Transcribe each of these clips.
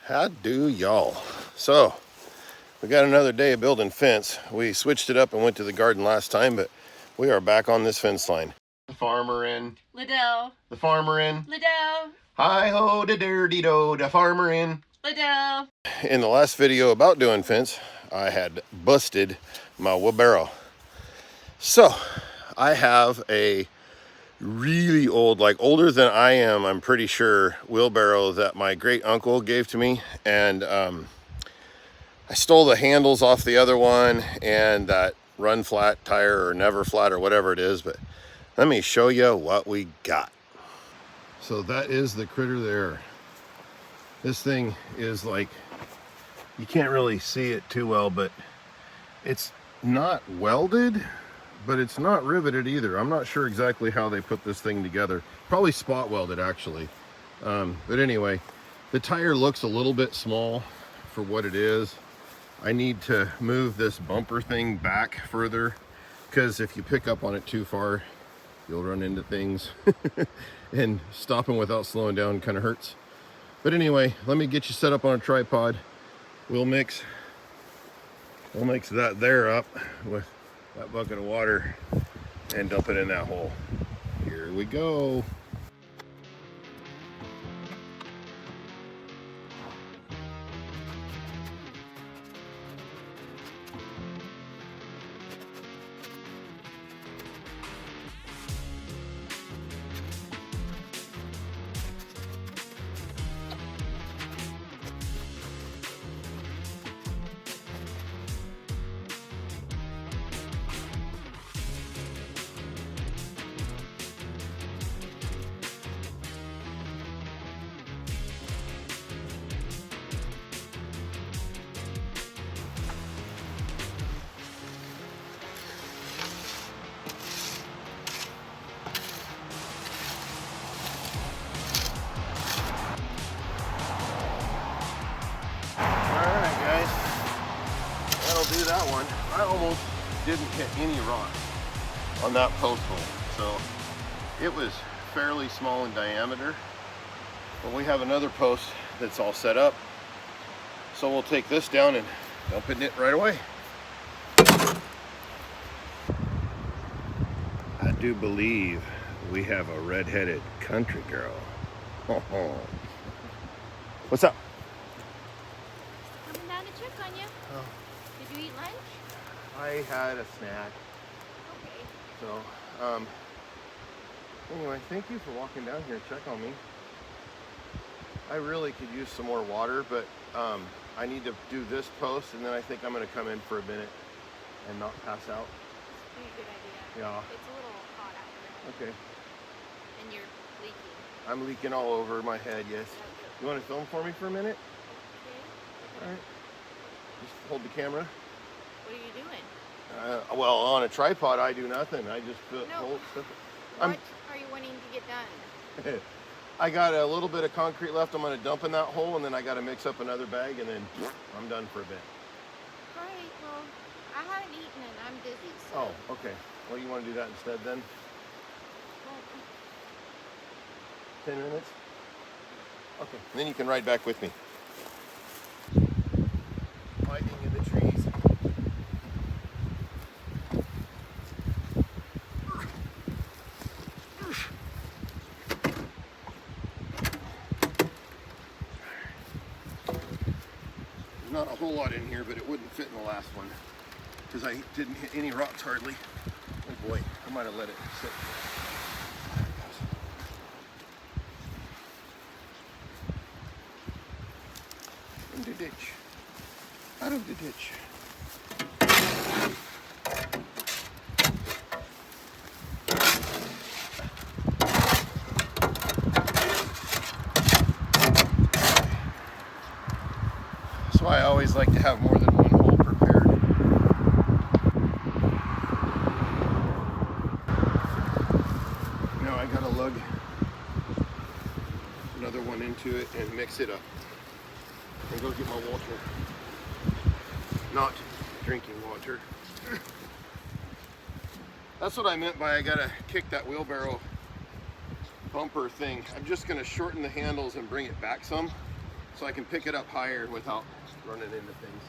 How do y'all? So, we got another day of building fence. We switched it up and went to the garden last time, but we are back on this fence line. The farmer in. Liddell. The farmer in. Liddell. Hi-ho, da dirty do, the farmer in. Liddell. In the last video about doing fence, I had busted my wheelbarrow. So, I have a really old, like older than I am, I'm pretty sure, wheelbarrow that my great uncle gave to me. And I stole the handles off the other one and that run flat tire or never flat or whatever it is. But let me show you what we got. So that is the critter there. This thing is like, you can't really see it too well, but it's not welded, but it's not riveted either. I'm not sure exactly how they put this thing together. Probably spot welded actually. But anyway, the tire looks a little bit small for what it is. I need to move this bumper thing back further because if you pick up on it too far, you'll run into things. And stopping without slowing down kind of hurts. But anyway, let me get you set up on a tripod. We'll mix that there up with that bucket of water and dump it in that hole. Here we go. Do that one. I almost didn't hit any rock on that post hole, so it was fairly small in diameter. But we have another post that's all set up, so we'll take this down and dump it in it right away. I do believe we have a red-headed country girl. What's up? Coming down to check on you. Oh. Did you eat lunch? I had a snack. Okay. So, anyway, thank you for walking down here to check on me. I really could use some more water, but I need to do this post, and then I think I'm going to come in for a minute and not pass out. Pretty good idea. Yeah. It's a little hot out here. Okay. And you're leaking. I'm leaking all over my head, yes. You want to film for me for a minute? Okay. All right. Just hold the camera. What are you doing? Well, on a tripod, I do nothing. I just hold stuff. What are you wanting to get done? I got a little bit of concrete left. I'm going to dump in that hole, and then I got to mix up another bag, and then I'm done for a bit. All right. Well, I haven't eaten and I'm busy. So. Oh, okay. Well, you want to do that instead then? Well, 10 minutes? Okay. And then you can ride back with me. Hiding in the trees. There's not a whole lot in here, but it wouldn't fit in the last one because I didn't hit any rocks hardly. Oh boy, I might have let it sit. In the ditch. Out of the ditch. That's why I always like to have more than one hole prepared. Now I gotta lug another one into it and mix it up. And go get my water. Not drinking water. That's what I meant by I gotta kick that wheelbarrow bumper thing. I'm just gonna shorten the handles and bring it back some so I can pick it up higher without running into things.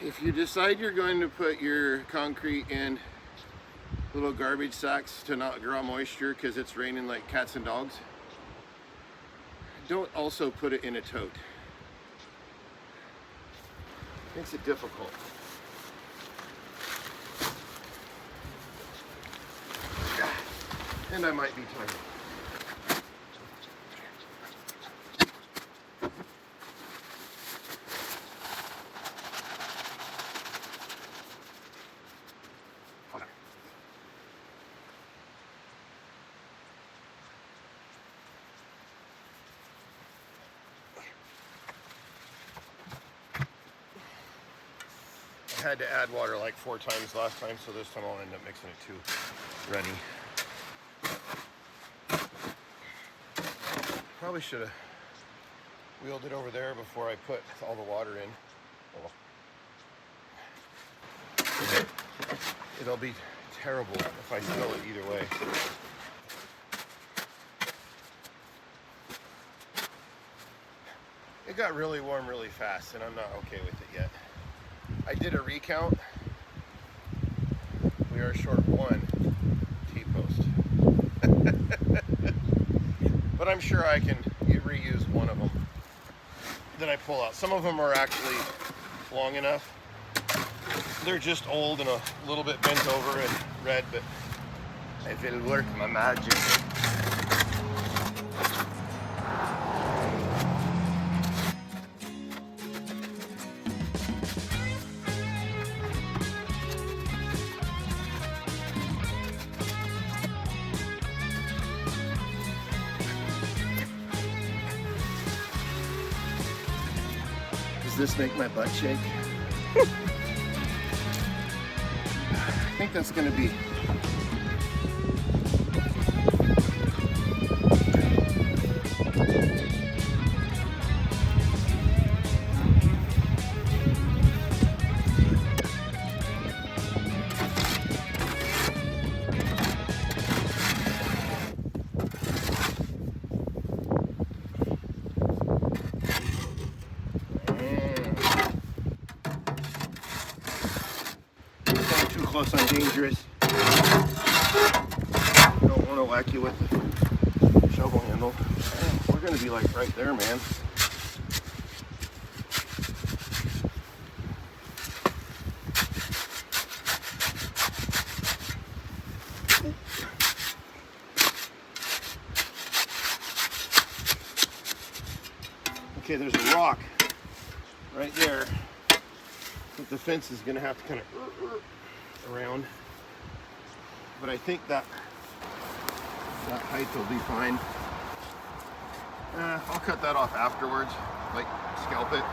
If you decide you're going to put your concrete in little garbage sacks to not draw moisture because it's raining like cats and dogs, don't also put it in a tote. Makes it difficult. And I might be tired. I had to add water like 4 times last time, so this time I'll end up mixing it 2 runny. Probably should have wheeled it over there before I put all the water in. Oh. It'll be terrible if I spill it either way. It got really warm really fast, and I'm not okay with it yet. I did a recount. We are short 1 T-post. But I'm sure I can reuse one of them that I pull out. Some of them are actually long enough. They're just old and a little bit bent over and red, but if it'll work, my magic. Does this make my butt shake? I think that's gonna be close on dangerous. Don't want to whack you with the shovel handle. Man, we're going to be like right there, man. Okay, there's a rock right there that the fence is going to have to kind of around, but I think that height will be fine. I'll cut that off afterwards, like scalp it.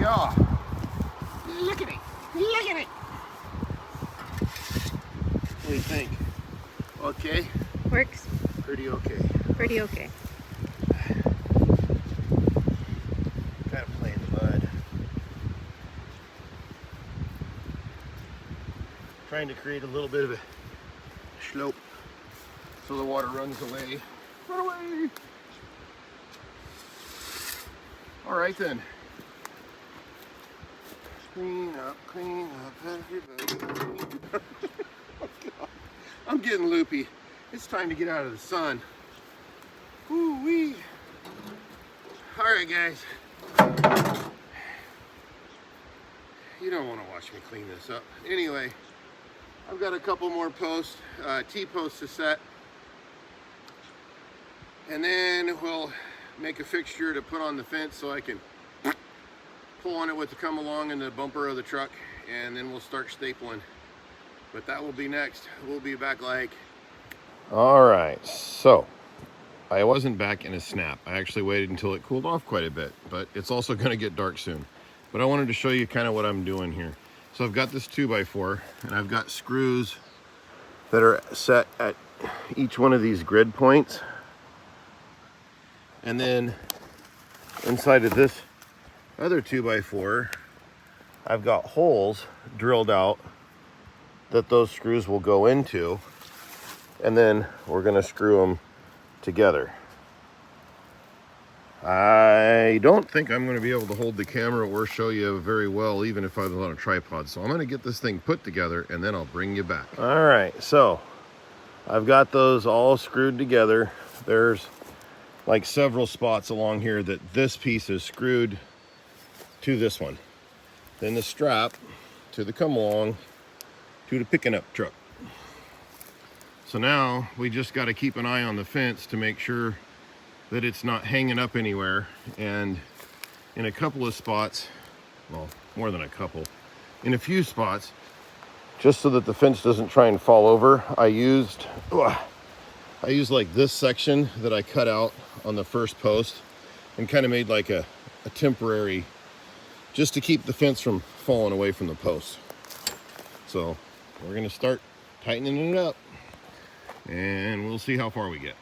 Yeah, look at it, look at it. What do you think? Okay? Works. Pretty okay. Pretty okay. Trying to create a little bit of a slope so the water runs away. Run away! All right then. Clean up everybody. Oh, God. I'm getting loopy. It's time to get out of the sun. Woo-wee. All right, guys. You don't want to watch me clean this up. Anyway, I've got a couple more posts, T-posts to set. And then we'll make a fixture to put on the fence so I can pull on it with the come along and the bumper of the truck, and then we'll start stapling. But that will be next. We'll be back like... All right, so I wasn't back in a snap. I actually waited until it cooled off quite a bit, but it's also going to get dark soon. But I wanted to show you kind of what I'm doing here. So I've got this 2x4 and I've got screws that are set at each one of these grid points. And then inside of this other 2x4, I've got holes drilled out that those screws will go into, and then we're gonna screw them together. I don't think I'm going to be able to hold the camera or show you very well, even if I was on a tripod. So I'm going to get this thing put together and then I'll bring you back. All right, so I've got those all screwed together. There's like several spots along here that this piece is screwed to this one. Then the strap to the come along to the picking up truck. So now we just got to keep an eye on the fence to make sure that it's not hanging up anywhere. And in a couple of spots, well, more than a couple, in a few spots, just so that the fence doesn't try and fall over, I used like this section that I cut out on the first post and kind of made like a temporary, just to keep the fence from falling away from the post. So we're gonna start tightening it up and we'll see how far we get.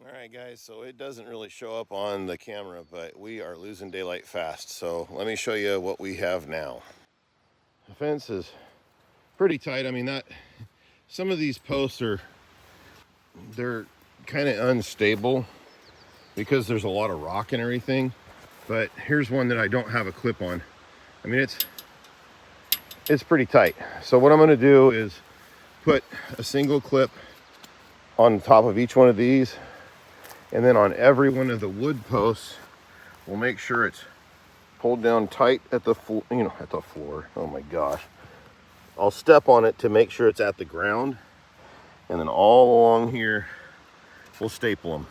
All right, guys, so it doesn't really show up on the camera, but we are losing daylight fast. So let me show you what we have now. The fence is pretty tight. I mean, some of these posts they're kind of unstable because there's a lot of rock and everything. But here's one that I don't have a clip on. I mean, it's pretty tight. So what I'm gonna do is put a single clip on top of each one of these, and then on every one of the wood posts, we'll make sure it's pulled down tight at the floor, at the floor. Oh my gosh. I'll step on it to make sure it's at the ground. And then all along here, we'll staple them.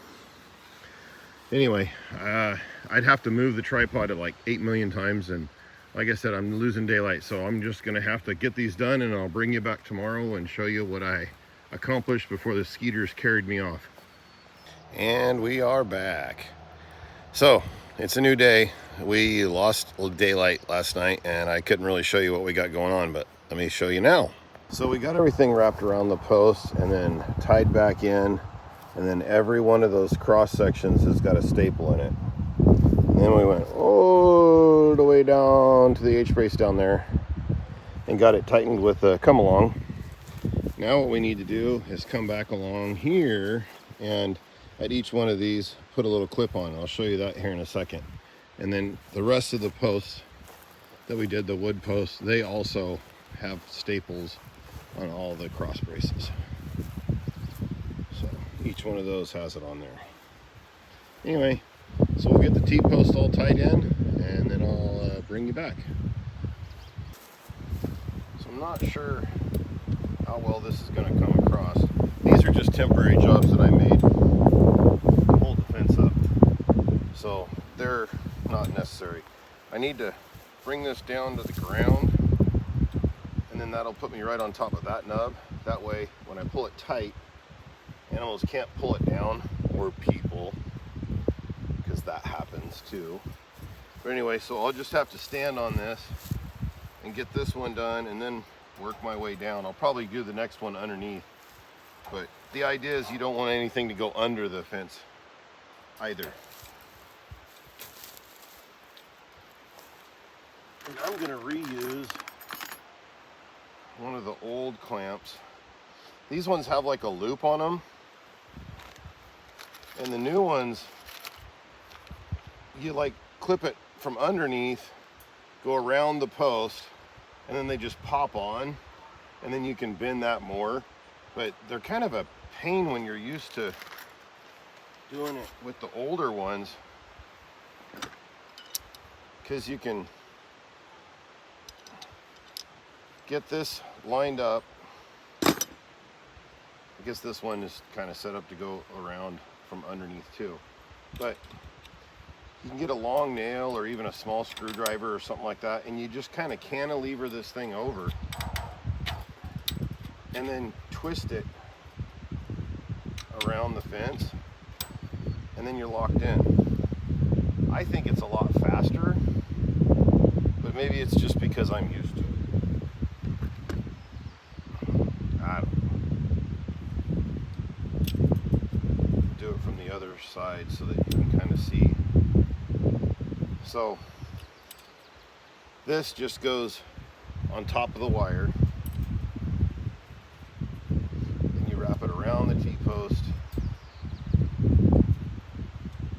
Anyway, I'd have to move the tripod like 8 million times. And like I said, I'm losing daylight. So I'm just gonna have to get these done, and I'll bring you back tomorrow and show you what I accomplished before the skeeters carried me off. And we are back. So it's a new day. We lost daylight last night and I couldn't really show you what we got going on, but let me show you now. So we got everything wrapped around the posts and then tied back in, and then every one of those cross sections has got a staple in it. And then we went all the way down to the H-brace down there and got it tightened with the come along. Now what we need to do is come back along here and at each one of these put a little clip on. I'll show you that here in a second. And then the rest of the posts that we did, the wood posts, they also have staples on all the cross braces. So each one of those has it on there. Anyway, so we'll get the T-post all tied in and then I'll bring you back. So I'm not sure how well this is going to come across. These are just temporary jobs that I made to hold the fence up, so they're not necessary. I need to bring this down to the ground, and then that'll put me right on top of that nub. That way when I pull it tight, animals can't pull it down, or people, because that happens too. But anyway, so I'll just have to stand on this and get this one done and then work my way down. I'll probably do the next one underneath, but the idea is you don't want anything to go under the fence either. And I'm going to reuse one of the old clamps. These ones have like a loop on them, and the new ones, you like clip it from underneath, go around the post, and then they just pop on, and then you can bend that more. But they're kind of a pain when you're used to doing it with the older ones, because you can get this lined up. I guess this one is kind of set up to go around from underneath too, but you can get a long nail or even a small screwdriver or something like that, and you just kind of cantilever this thing over and then twist it around the fence, and then you're locked in. I think it's a lot faster, but maybe it's just because I'm used to it. I don't know. Do it from the other side so that you can kind of see. So this just goes on top of the wire, and you wrap it around the T-post,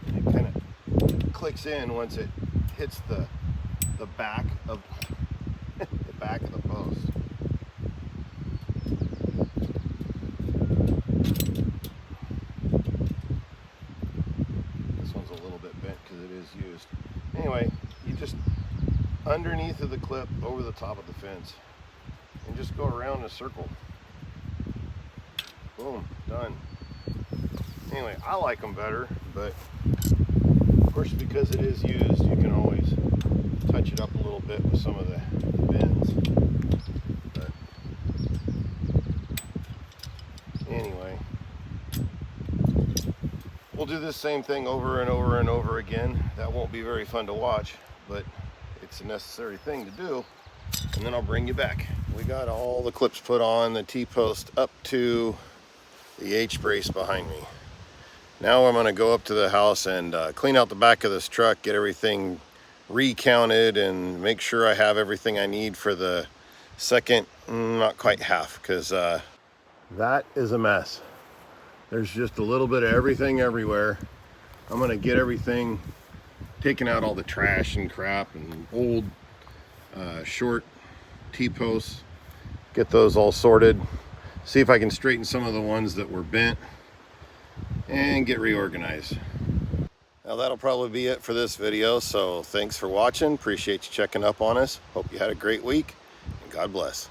and it kind of clicks in once it hits the back of the back of the post. This one's a little bit bent because it is used. Anyway, you just underneath of the clip over the top of the fence and just go around in a circle. Boom, done. Anyway, I like them better, but of course because it is used, you can always touch it up a little bit with some of the bends. But anyway, we'll do this same thing over and over and over again. That won't be very fun to watch, but it's a necessary thing to do. And then I'll bring you back. We got all the clips put on, the T-post up to the H-brace behind me. Now I'm gonna go up to the house and clean out the back of this truck, get everything recounted, and make sure I have everything I need for the second, not quite half, because that is a mess. There's just a little bit of everything everywhere. I'm gonna get everything, taking out all the trash and crap and old short T-posts, get those all sorted, see if I can straighten some of the ones that were bent, and get reorganized. Now that'll probably be it for this video, so thanks for watching. Appreciate you checking up on us. Hope you had a great week, and God bless.